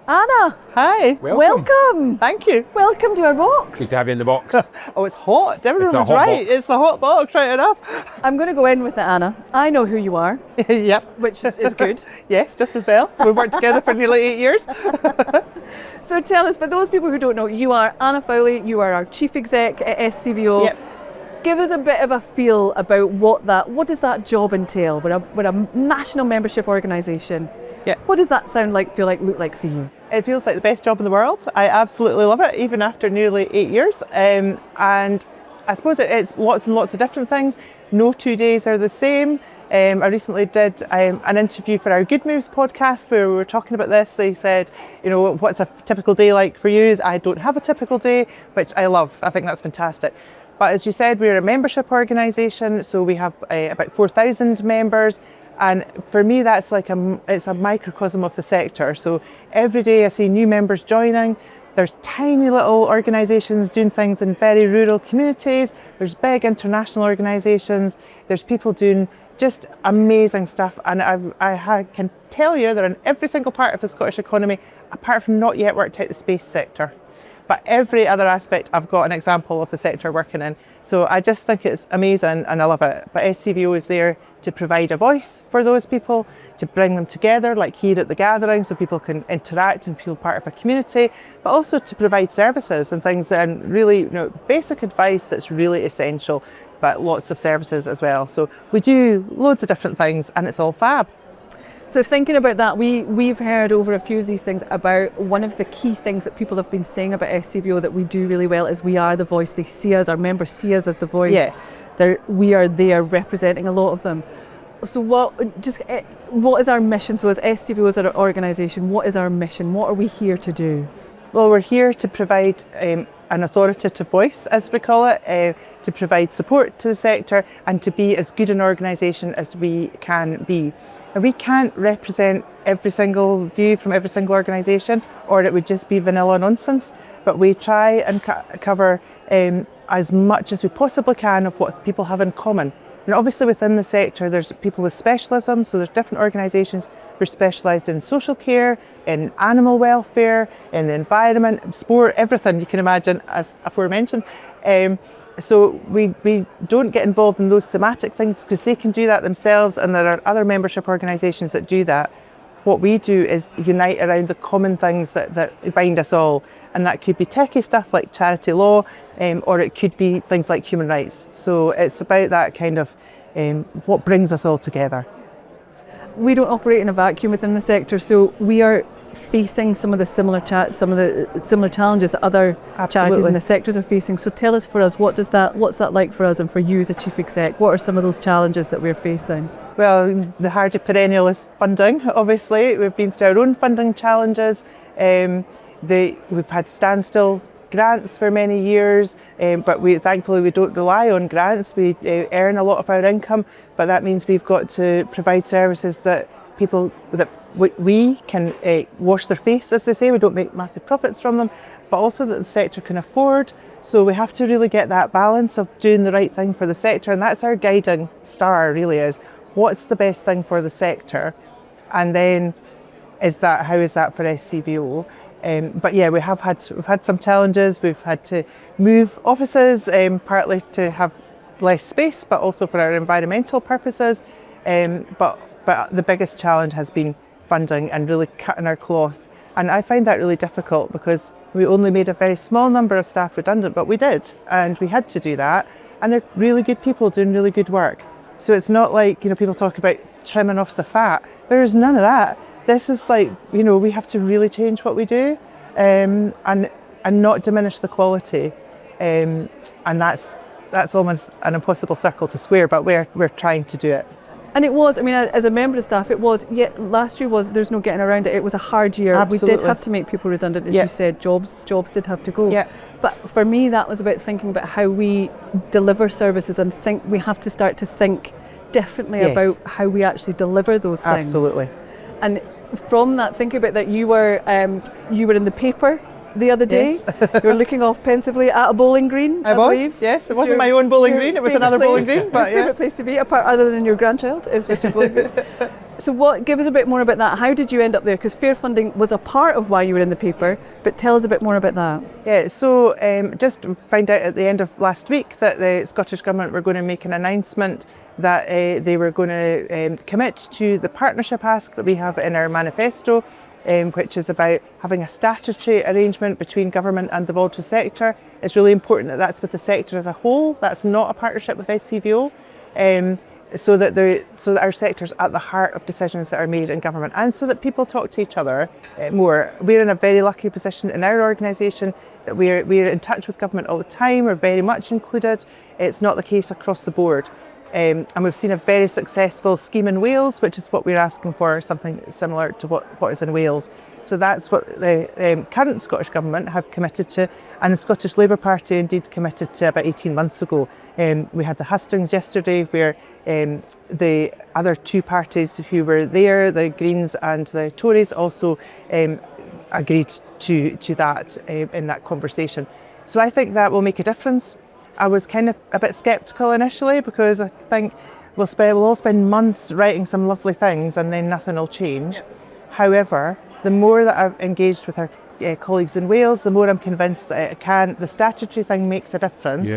Anna! Hi. Welcome! Thank you. Welcome to our box. Good to have you in the box. Oh, it's hot. Everyone was hot right. box. It's the hot box, right enough. I'm going to go in with it, Anna. I know who you are, Yep. which is good. Yes, just as well. We've worked together for nearly 8 years. So tell us, for those people who don't know, you are Anna Fowlie, you are our Chief Exec at SCVO. Yep. Give us a bit of a feel about what does that job entail? We're a national membership organisation. Yeah. What does that sound like, feel like, look like for you? It feels like the best job in the world. I absolutely love it, even after nearly 8 years. And I suppose it's lots and lots of different things. No 2 days are the same. I recently did an interview for our Good Moves podcast where we were talking about this. They said, you know, what's a typical day like for you? I don't have a typical day, which I love. I think that's fantastic. But as you said, we're a membership organisation, so we have about 4,000 members. And for me, that's like it's a microcosm of the sector. So every day I see new members joining. There's tiny little organisations doing things in very rural communities. There's big international organisations. There's people doing just amazing stuff. And I can tell you they're in every single part of the Scottish economy, apart from not yet worked out the space sector. But every other aspect, I've got an example of the sector working in. So I just think it's amazing and I love it. But SCVO is there to provide a voice for those people, to bring them together, like here at the gathering, so people can interact and feel part of a community, but also to provide services and things and really, you know, basic advice that's really essential, but lots of services as well. So we do loads of different things and it's all fab. So thinking about that, we've heard over a few of these things about one of the key things that people have been saying about SCVO that we do really well is we are the voice. They see us, our members see us as the voice. Yes. We are there representing a lot of them. So what is our mission? So as SCVO as an organisation, what is our mission? What are we here to do? Well, we're here to provide an authoritative voice, as we call it, to provide support to the sector and to be as good an organisation as we can be. And we can't represent every single view from every single organisation, or it would just be vanilla nonsense, but we try and cover as much as we possibly can of what people have in common. And obviously within the sector there's people with specialisms, so there's different organisations who are specialised in social care, in animal welfare, in the environment, sport, everything you can imagine as aforementioned. So we don't get involved in those thematic things because they can do that themselves and there are other membership organisations that do that. What we do is unite around the common things that bind us all, and that could be techie stuff like charity law, or it could be things like human rights. So it's about that kind of what brings us all together. We don't operate in a vacuum within the sector, so we are facing some of the similar challenges that other charities in the sectors are facing. So tell us, for us, what's that like for us and for you as a Chief Exec? What are some of those challenges that we're facing? Well, the hardy perennial is funding, obviously. We've been through our own funding challenges. We've had standstill grants for many years, but thankfully we don't rely on grants. We earn a lot of our income, but that means we've got to provide services that we can wash their face, as they say. We don't make massive profits from them, but also that the sector can afford. So we have to really get that balance of doing the right thing for the sector, and that's our guiding star, really, is what's the best thing for the sector, and then how is that for SCVO? But yeah, we've had some challenges. We've had to move offices, partly to have less space, but also for our environmental purposes. But the biggest challenge has been funding and really cutting our cloth. And I find that really difficult because we only made a very small number of staff redundant, but we did, and we had to do that. And they're really good people doing really good work. So it's not like, you know, people talk about trimming off the fat. There is none of that. This is like, you know, we have to really change what we do, and not diminish the quality. And that's almost an impossible circle to square, but we're trying to do it. And it was, I mean, as a member of staff, it was, last year there's no getting around it. It was a hard year. Absolutely. We did have to make people redundant, as you said, jobs did have to go. Yeah. But for me, that was about thinking about how we deliver services and think we have to start to think differently about how we actually deliver those things. Absolutely. And from that, thinking about that, you were in the paper the other day. Yes. You were looking off pensively at a bowling green, I believe. Yes. It wasn't my own bowling green, it was another bowling green. But your favourite place to be, apart other than your grandchild, is with your bowling green. So give us a bit more about that. How did you end up there? Because fair funding was a part of why you were in the paper, but tell us a bit more about that. Yeah, so just found out at the end of last week that the Scottish Government were going to make an announcement that they were going to commit to the partnership ask that we have in our manifesto, which is about having a statutory arrangement between government and the voluntary sector. It's really important that that's with the sector as a whole. That's not a partnership with SCVO. So that our sector's at the heart of decisions that are made in government, and so that people talk to each other more. We're in a very lucky position in our organisation that we're in touch with government all the time. We're very much included. It's not the case across the board. And we've seen a very successful scheme in Wales, which is what we're asking for, something similar to what is in Wales. So that's what the current Scottish Government have committed to, and the Scottish Labour Party indeed committed to about 18 months ago. We had the hustings yesterday where the other two parties who were there, the Greens and the Tories, also agreed to that in that conversation. So I think that will make a difference. I was kind of a bit sceptical initially because I think we'll all spend months writing some lovely things and then nothing will change. However, the more that I've engaged with our colleagues in Wales, the more I'm convinced that the statutory thing makes a difference,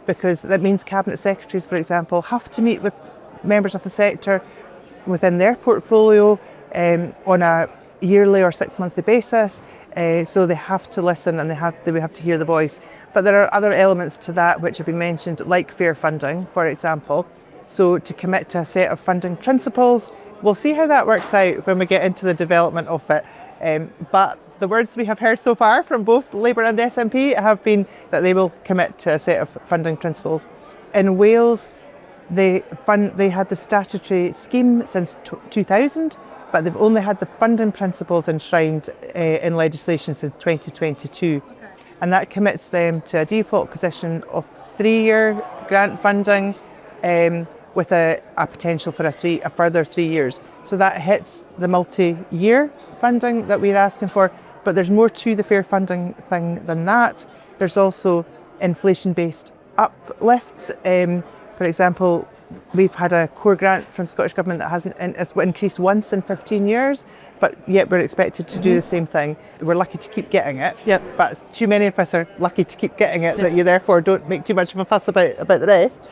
because that means cabinet secretaries, for example, have to meet with members of the sector within their portfolio on a yearly or 6 monthly basis. So they have to listen and they have to hear the voice. But there are other elements to that which have been mentioned, like fair funding, for example. So to commit to a set of funding principles, we'll see how that works out when we get into the development of it. But the words we have heard so far from both Labour and SNP have been that they will commit to a set of funding principles. In Wales, they had the statutory scheme since 2000, but they've only had the funding principles enshrined in legislation since 2022. Okay. And that commits them to a default position of 3-year grant funding with a potential for a further 3 years. So that hits the multi-year funding that we're asking for, but there's more to the fair funding thing than that. There's also inflation-based uplifts. For example, we've had a core grant from Scottish Government that hasn't increased once in 15 years, but yet we're expected to do the same thing. We're lucky to keep getting it, but too many of us are lucky to keep getting it, that you therefore don't make too much of a fuss about the rest.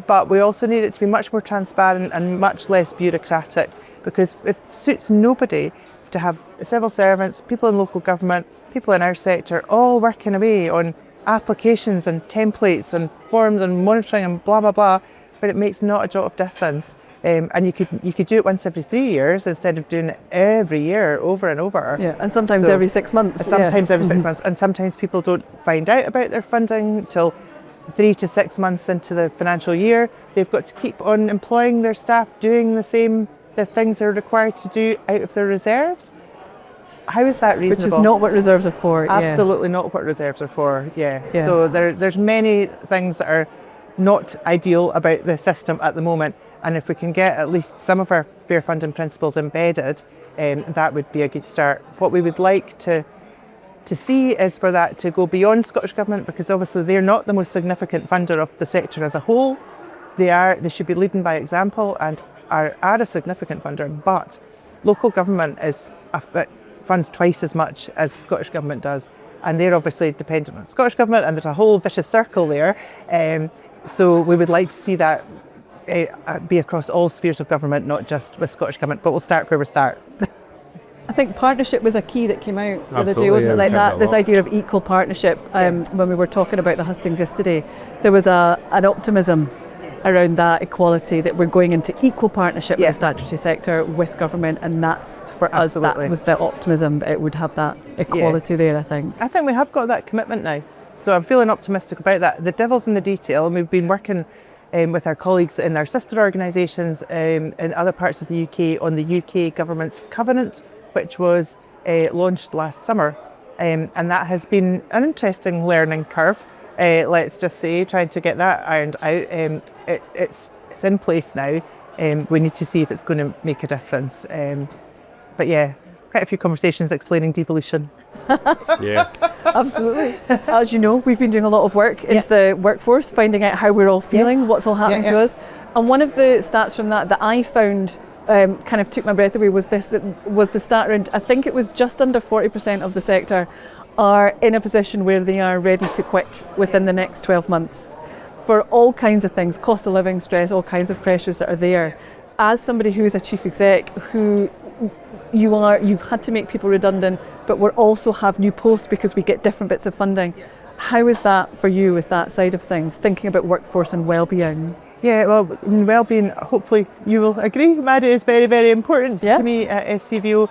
But we also need it to be much more transparent and much less bureaucratic, because it suits nobody to have civil servants, people in local government, people in our sector all working away on applications and templates and forms and monitoring and blah, blah, blah, but it makes not a jot of difference. And you could do it once every 3 years instead of doing it every year over and over. Yeah, and sometimes every 6 months. Sometimes every 6 months. And sometimes people don't find out about their funding till 3 to 6 months into the financial year. They've got to keep on employing their staff, doing the things they're required to do out of their reserves. How is that reasonable? Which is not what reserves are for. Absolutely not what reserves are for, So there's many things that are not ideal about the system at the moment, and if we can get at least some of our fair funding principles embedded, that would be a good start. What we would like to see is for that to go beyond Scottish Government, because obviously they're not the most significant funder of the sector as a whole. They should be leading by example and are a significant funder, but local government funds twice as much as Scottish Government does, and they're obviously dependent on Scottish Government, and there's a whole vicious circle there. So we would like to see that be across all spheres of government, not just with Scottish Government, but we'll start where we start. I think partnership was a key that came out the other day, wasn't it? Like that, this idea of equal partnership. When we were talking about the hustings yesterday, there was an optimism around that equality, that we're going into equal partnership with the statutory sector, with government, and that's, for us, that was the optimism, it would have that equality there, I think. I think we have got that commitment now, so I'm feeling optimistic about that. The devil's in the detail, and we've been working with our colleagues in our sister organisations in other parts of the UK on the UK Government's Covenant, which was launched last summer, and that has been an interesting learning curve. Let's just say, trying to get that ironed out. It's in place now. We need to see if it's going to make a difference. But yeah, quite a few conversations explaining devolution. Yeah, absolutely. As you know, we've been doing a lot of work into the workforce, finding out how we're all feeling, what's all happening to us. And one of the stats from that I found kind of took my breath away was this, that was the stat around, I think it was just under 40% of the sector are in a position where they are ready to quit within the next 12 months for all kinds of things, cost of living, stress, all kinds of pressures that are there. As somebody who's a chief exec, who you've had to make people redundant, but we also have new posts because we get different bits of funding. How is that for you with that side of things, thinking about workforce and wellbeing? Yeah, well, wellbeing, hopefully you will agree, Maddie, is very, very important to me at SCVO.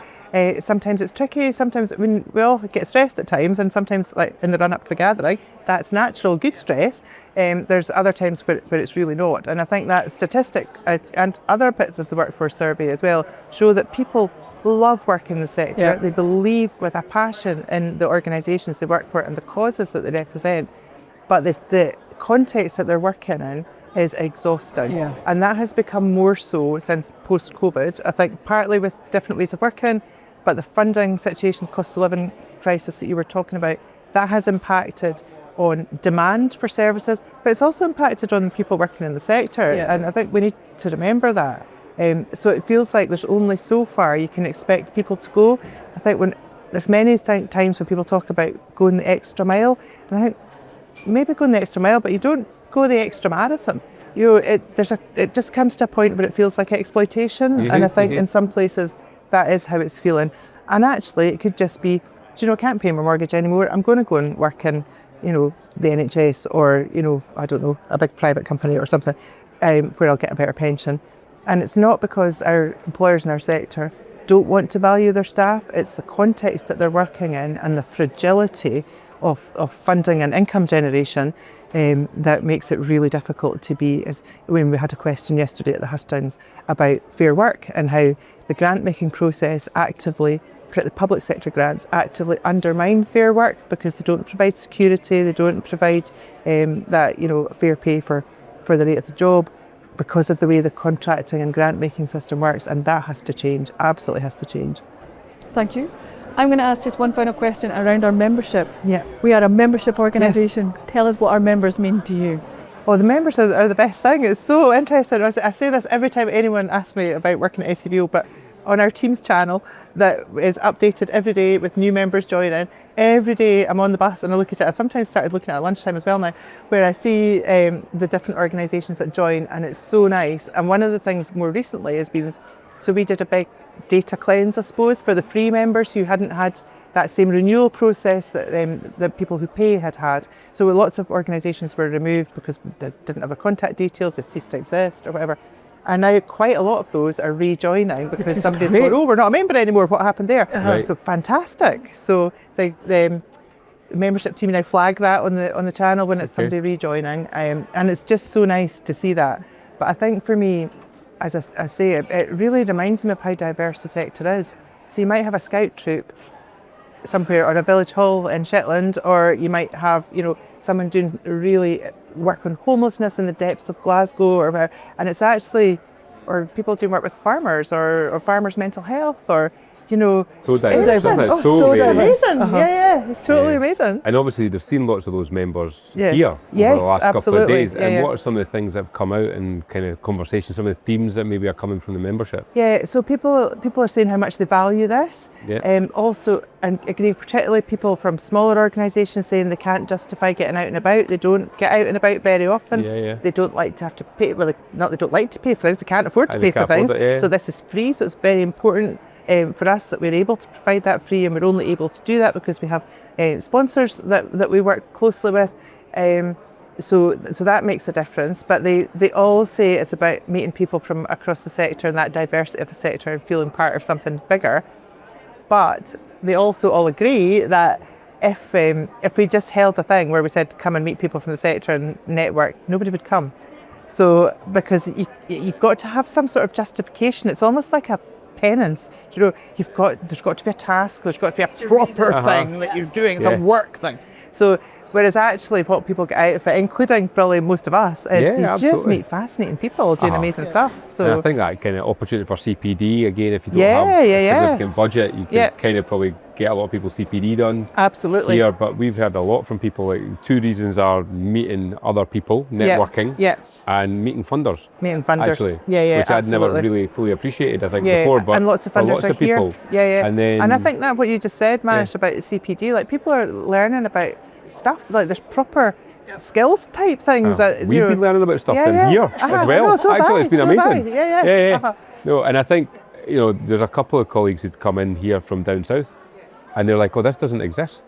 Sometimes it's tricky, sometimes we all get stressed at times, and sometimes like in the run up to the gathering, that's natural, good stress. There's other times where it's really not. And I think that statistic and other bits of the workforce survey as well show that people love working in the sector. Yeah. They believe with a passion in the organisations they work for and the causes that they represent. But the context that they're working in is exhausting. Yeah. And that has become more so since post-COVID. I think partly with different ways of working, but the funding situation, cost of living crisis that you were talking about, that has impacted on demand for services, but it's also impacted on people working in the sector. Yeah. And I think we need to remember that. So it feels like there's only so far you can expect people to go. I think there's many times when people talk about going the extra mile, and I think maybe going the extra mile, but you don't go the extra marathon. It just comes to a point where it feels like exploitation, and I think in some places that is how it's feeling. And actually, it could just be, I can't pay my mortgage anymore. I'm going to go and work in, the NHS or, I don't know, a big private company or something, where I'll get a better pension. And it's not because our employers in our sector don't want to value their staff. It's the context that they're working in and the fragility of funding and income generation that makes it really difficult to be, when we had a question yesterday at the Hustings about fair work and how the grant making process actively, the public sector grants actively undermine fair work because they don't provide security, they don't provide that fair pay for the rate of the job, because of the way the contracting and grant making system works, and that has to change, absolutely has to change. Thank you. I'm going to ask just one final question around our membership. Yeah. We are a membership organisation. Yes. Tell us what our members mean to you. Well, the members are the best thing. It's so interesting. I say this every time anyone asks me about working at SCVO, but on our Teams channel that is updated every day with new members joining. Every day I'm on the bus and I look at it. I've sometimes started looking at it at lunchtime as well now, where I see the different organisations that join, and it's so nice. And one of the things more recently has been, so we did a big data cleanse, I suppose, for the free members who hadn't had that same renewal process that the people who pay had had. So lots of organisations were removed because they didn't have their contact details, they ceased to exist or whatever. And now quite a lot of those are rejoining because somebody's going, oh, we're not a member anymore, what happened there? Right. So fantastic. So the membership team now flag that on the channel when it's somebody rejoining, and it's just so nice to see that. But I think for me, as I say, it really reminds me of how diverse the sector is. So you might have a scout troop somewhere or a village hall in Shetland, or you might have someone doing really work on homelessness in the depths of Glasgow, or it's actually, or people doing work with farmers or farmers' mental health, or so diverse, isn't it? So amazing. Yeah, it's totally amazing. And obviously they've seen lots of those members here over the last couple of days. And what are some of the things that have come out in kind of conversation, some of the themes that maybe are coming from the membership? Yeah, so people are saying how much they value this. Yeah. Also, and agree, particularly people from smaller organisations saying they can't justify getting out and about. They don't get out and about very often. Yeah. They don't like to have to pay, they don't like to pay for things, they can't afford to pay for things. So this is free, so it's very important for us that we're able to provide that free, and we're only able to do that because we have sponsors that we work closely with. So that makes a difference. But they all say it's about meeting people from across the sector and that diversity of the sector and feeling part of something bigger. But they also all agree that if we just held a thing where we said come and meet people from the sector and network, nobody would come. So because you've got to have some sort of justification. It's almost like a penance. There's got to be a task, there's got to be a proper thing that you're doing. It's a work thing. So Whereas actually what people get out of it, including probably most of us, is you just meet fascinating people doing amazing stuff. So and I think that kind of opportunity for CPD, again, if you don't have a significant budget, you can kind of probably get a lot of people CPD done here. But we've heard a lot from people, like 2 reasons are meeting other people, networking, and meeting funders. Actually, which I'd never really fully appreciated, I think, before. But and lots of funders are here. People. And I think that what you just said, Manish, about CPD, like people are learning about stuff, like there's proper skills type things that we've been learning about stuff in here as well. Actually, it's been amazing. No, and I think, you know, there's a couple of colleagues who'd come in here from down south, and they're like, oh, this doesn't exist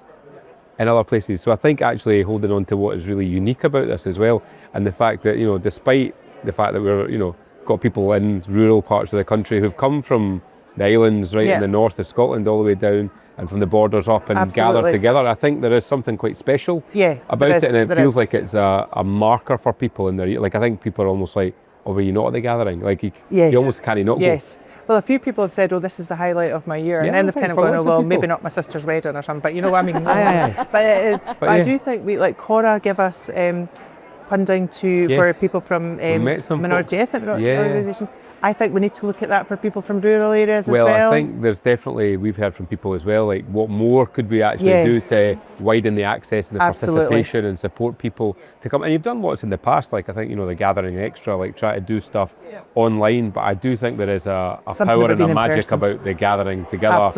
in other places. So I think actually holding on to what is really unique about this as well, and the fact that, you know, despite the fact that we're, you know, got people in rural parts of the country who've come from the islands right in the north of Scotland all the way down, and from the borders up, and gathered together. I think there is something quite special about it, and it feels like it's a marker for people in their, like, I think people are almost like, oh, were you not at the gathering? Like, you almost can't not go. Well, a few people have said, oh, this is the highlight of my year, and then they've kind of gone, oh, well, maybe not my sister's wedding or something, but you know what I mean? But it is. But I do think we, like Cora, give us funding for people from minority ethnic organisations. I think we need to look at that for people from rural areas as well. Well, I think there's definitely, we've heard from people as well, like what more could we actually do to widen the access and the participation and support people to come. And you've done lots in the past, like I think, you know, the Gathering Extra, like try to do stuff online, but I do think there is a power and a magic about the gathering together.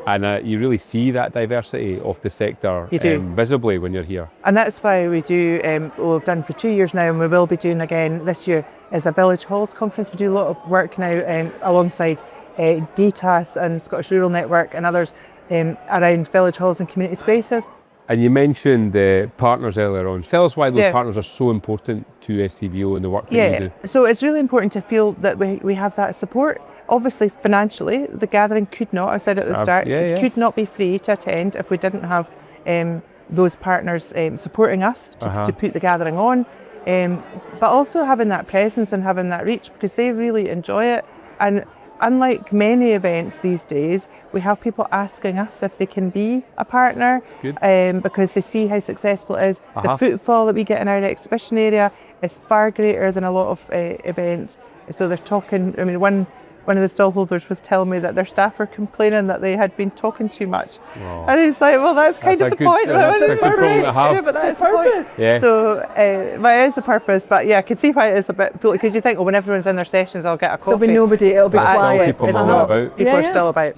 And you really see that diversity of the sector visibly when you're here. And that's why we do, we've done for 2 years now, and we will be doing again this year, is a Village Halls conference. We do a lot of work now alongside DTAS and Scottish Rural Network and others around village halls and community spaces. And you mentioned the partners earlier on. Tell us why those partners are so important to SCVO and the work that you do. So it's really important to feel that we have that support. Obviously, financially, the gathering could not, I said at the start, could not be free to attend if we didn't have those partners supporting us to put the gathering on. But also having that presence and having that reach, because they really enjoy it. And unlike many events these days, we have people asking us if they can be a partner because they see how successful it is. The footfall that we get in our exhibition area is far greater than a lot of events. So they're talking, I mean, one of the stallholders was telling me that their staff were complaining that they had been talking too much. And he's like, well, that's kind of the point. That's a good problem to have. But that's the point. So, but it is the purpose. But yeah, I can see why it is a bit, because you think, oh, when everyone's in their sessions, I'll get a coffee. There'll be nobody, it'll be quiet. People are still about.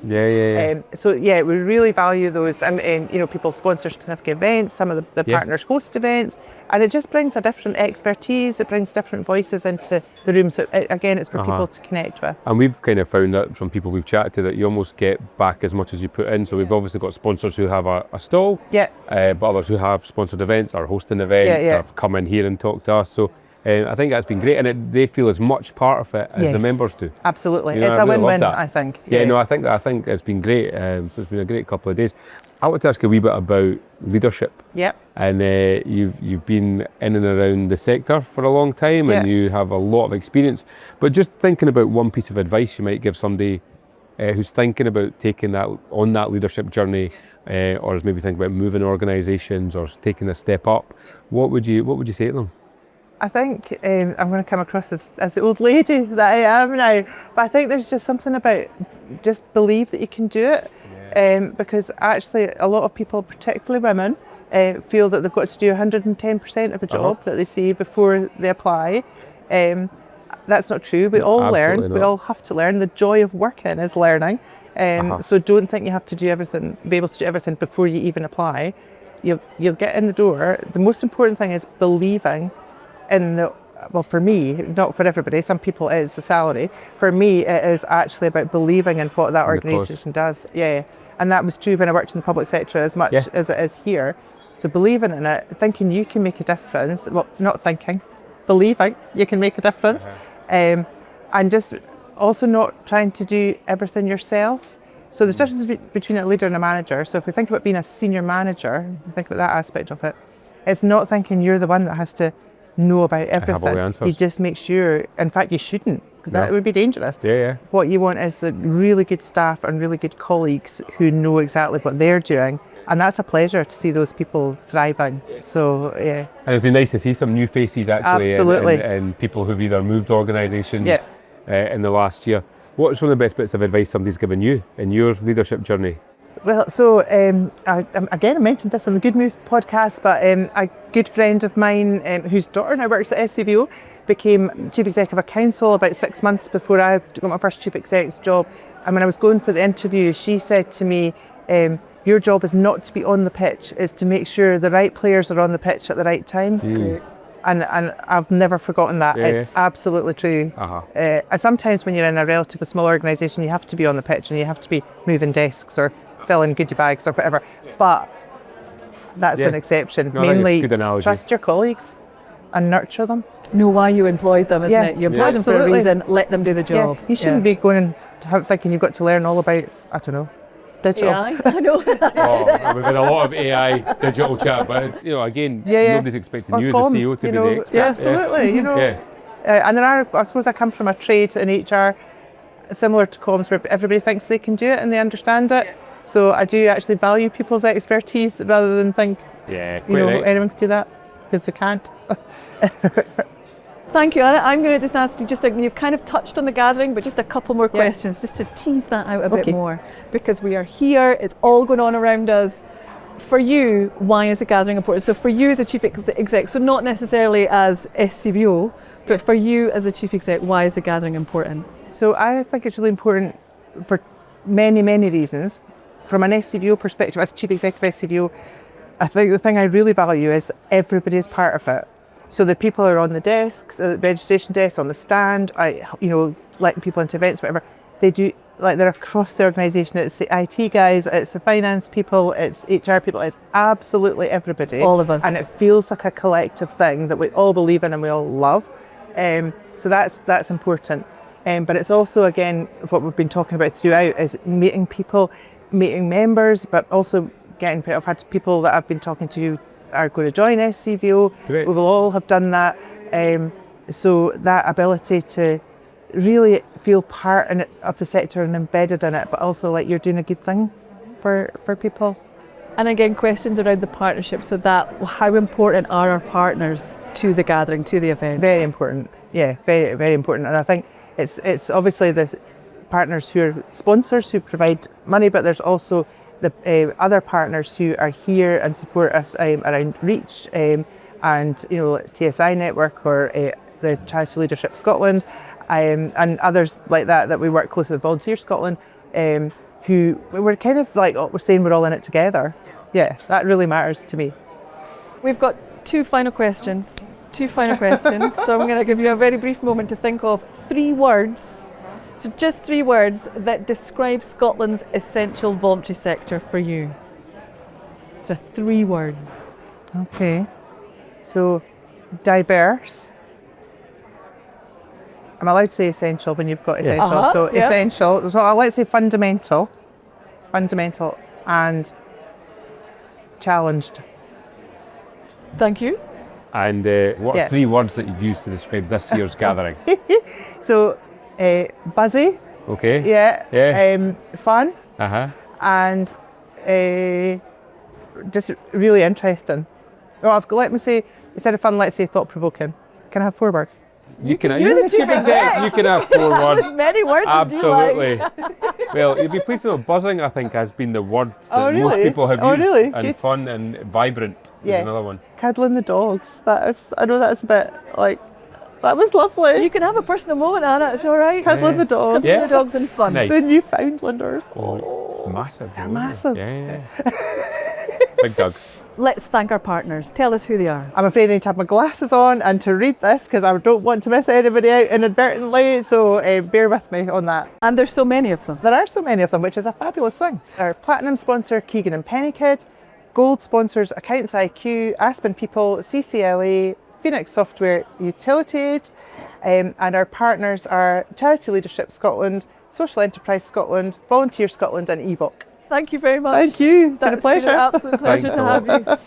So yeah, we really value those. You know, people sponsor specific events, some of the partners host events, and it just brings a different expertise, it brings different voices into the room. So again, it's for people to connect with. And we've kind of found that from people we've chatted to that you almost get back as much as you put in. So we've obviously got sponsors who have a stall, but others who have sponsored events or hosting events have come in here and talked to us. So I think that's been great, and they feel as much part of it as the members do. Absolutely, you know, it's a win-win, I think. I think it's been great. So it's been a great couple of days. I want to ask you a wee bit about leadership. And you've been in and around the sector for a long time, and you have a lot of experience. But just thinking about one piece of advice you might give somebody who's thinking about taking that on that leadership journey, or is maybe thinking about moving organisations or taking a step up, what would you say to them? I think I'm going to come across as the old lady that I am now, but I think there's just something about just believe that you can do it. Because actually a lot of people, particularly women, feel that they've got to do 110% of a job that they see before they apply. That's not true. We all learn. We all have to learn. The joy of working is learning. So don't think you have to do everything, be able to do everything before you even apply. You'll get in the door. The most important thing is believing in the, well, for me, not for everybody, some people it is the salary. For me, it is actually about believing in what that organisation does. And that was true when I worked in the public sector as much as it is here. So believing in it, thinking you can make a difference, well, not thinking, believing you can make a difference. And just also not trying to do everything yourself. So there's difference between a leader and a manager. So if we think about being a senior manager, think about that aspect of it, it's not thinking you're the one that has to know about everything. Have all the answers. You just make sure, in fact you shouldn't, that would be dangerous. What you want is the really good staff and really good colleagues who know exactly what they're doing And that's a pleasure to see those people thriving. So, yeah. And it'd be nice to see some new faces actually. Absolutely. And people who've either moved organisations in the last year. What's one of the best bits of advice somebody's given you in your leadership journey? Well, so I mentioned this on the Good Moves podcast, but a good friend of mine whose daughter now works at SCVO became Chief Executive of Council about 6 months before I got my first Chief Exec's job. And when I was going for the interview, she said to me, your job is not to be on the pitch, it's to make sure the right players are on the pitch at the right time. And I've never forgotten that. It's absolutely true. And sometimes when you're in a relatively small organisation, you have to be on the pitch and you have to be moving desks or filling goodie bags or whatever. But that's an exception. Mainly, trust your colleagues and nurture them. Know why you employed them, isn't it? You employed them for a reason, let them do the job. You shouldn't be going and thinking you've got to learn all about, I don't know, digital. AI? I know. We've had a lot of AI digital chat, but again, nobody's expecting you as a CEO to be the expert. Yeah, absolutely. And there are, I suppose I come from a trade in HR similar to comms where everybody thinks they can do it and they understand it. So I do actually value people's expertise rather than think anyone can do that, because they can't. Thank you, Anna. I'm going to just ask you, you've kind of touched on the gathering, but just a couple more questions, just to tease that out a bit more, because we are here, it's all going on around us. For you, why is the gathering important? So for you as a Chief Exec, so not necessarily as SCVO, but for you as a Chief Exec, why is the gathering important? So I think it's really important for many, many reasons. From an SCVO perspective, as Chief Executive of SCVO, I think the thing I really value is that everybody is part of it. So the people are on the desks, registration desks, on the stand, letting people into events, whatever. They do, they're across the organisation. It's the IT guys, it's the finance people, it's HR people, it's absolutely everybody. All of us. And it feels like a collective thing that we all believe in and we all love. So that's important. But it's also, again, what we've been talking about throughout is meeting people, meeting members, but also I've had people that I've been talking to are going to join SCVO. Great. We will all have done that. So that ability to really feel part of the sector and embedded in it, but also you're doing a good thing for people. And again, questions around the partnership. So how important are our partners to the gathering, to the event? Very important. Yeah, very, very important. And I think it's obviously the partners who are sponsors who provide money, but there's also the other partners who are here and support us around Reach and TSI Network or the Charity Leadership Scotland and others like that we work closely with Volunteer Scotland, who we're kind of we're saying we're all in it together. Yeah, that really matters to me. We've got two final questions. So I'm going to give you a very brief moment to think of 3 words. So just 3 words that describe Scotland's essential voluntary sector for you. So 3 words. Okay. So diverse. I'm allowed to say essential when you've got essential. So essential. So I like to say fundamental and challenged. Thank you. And what are 3 words that you'd use to describe this year's gathering? So buzzy. Okay. Yeah. Fun. And just really interesting. Let me say, instead of fun, let's say thought-provoking. Can I have 4 words? You're the Chief Exec. You can have 4 words. As many words Absolutely. as you like. Well, you'd be pleased to know buzzing, I think, has been the word that really? most people have used. Really? And Good. Fun and vibrant is another one. Cuddling the dogs. I know that's a bit that was lovely. You can have a personal moment, Anna, it's all right. Cuddling the dogs. Cuddling the dogs and fun. Nice. The Newfoundlanders. Oh, massive. They're massive. Yeah. Big dogs. Let's thank our partners. Tell us who they are. I'm afraid I need to have my glasses on and to read this because I don't want to miss anybody out inadvertently, so bear with me on that. And there's so many of them. There are so many of them, which is a fabulous thing. Our platinum sponsor, Keegan and Pennykid, gold sponsors, Accountants IQ, Aspen People, CCLA, Phoenix Software Utility Aid, and our partners are Charity Leadership Scotland, Social Enterprise Scotland, Volunteer Scotland and EVOC. Thank you very much. Thank you. It's been a pleasure. Been an absolute pleasure to have you.